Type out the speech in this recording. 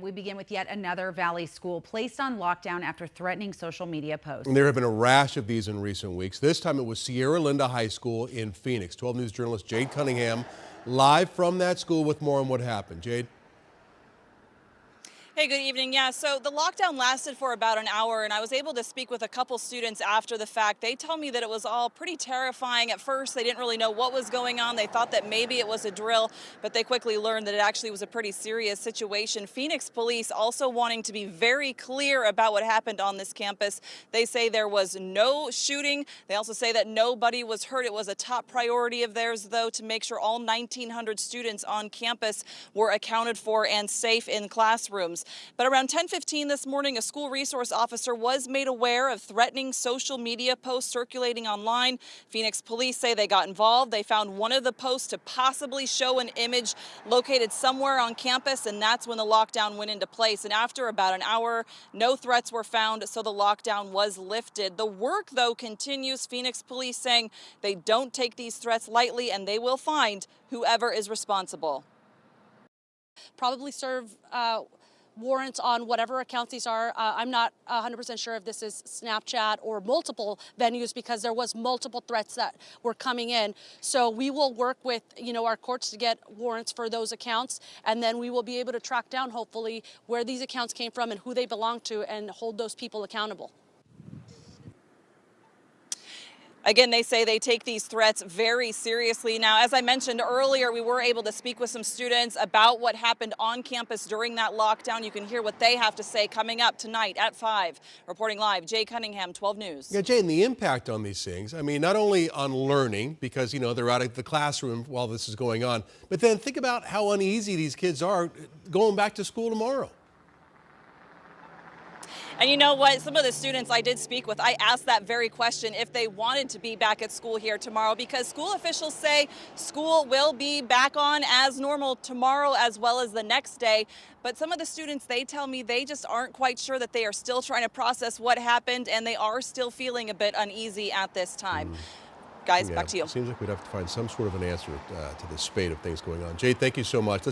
We begin with yet another Valley school placed on lockdown after threatening social media posts. And there have been a rash of these in recent weeks. This time it was Sierra Linda High School in Phoenix. 12 News journalist Jade Cunningham live from that school with more on what happened. Jade? Hey, good evening. Yeah, so the lockdown lasted for about an hour, and I was able to speak with a couple students after the fact. They tell me that it was all pretty terrifying. At first, they didn't really know what was going on. They thought that maybe it was a drill, but they quickly learned that it actually was a pretty serious situation. Phoenix police also wanting to be very clear about what happened on this campus. They say there was no shooting. They also say that nobody was hurt. It was a top priority of theirs, though, to make sure all 1,900 students on campus were accounted for and safe in classrooms. But around 10:15 this morning, a school resource officer was made aware of threatening social media posts circulating online. Phoenix police say they got involved. They found one of the posts to possibly show an image located somewhere on campus, and that's when the lockdown went into place. And after about an hour, no threats were found, so the lockdown was lifted. The work, though, continues. Phoenix police saying they don't take these threats lightly, and they will find whoever is responsible. Probably serve warrants on whatever accounts these are. I'm not 100% sure if this is Snapchat or multiple venues, because there was multiple threats that were coming in. So we will work with, our courts to get warrants for those accounts, and then we will be able to track down, hopefully, where these accounts came from and who they belong to, and hold those people accountable. Again, they say they take these threats very seriously. Now, as I mentioned earlier, we were able to speak with some students about what happened on campus during that lockdown. You can hear what they have to say coming up tonight at 5. Reporting live, Jay Cunningham, 12 News. Yeah, Jay, and the impact on these things, I mean, not only on learning, because, they're out of the classroom while this is going on, but then think about how uneasy these kids are going back to school tomorrow. And you know what? Some of the students I did speak with, I asked that very question if they wanted to be back at school here tomorrow, because school officials say school will be back on as normal tomorrow as well as the next day. But some of the students, they tell me they just aren't quite sure, that they are still trying to process what happened, and they are still feeling a bit uneasy at this time. Guys, back to you. It seems like we'd have to find some sort of an answer to this spate of things going on. Jade, thank you so much.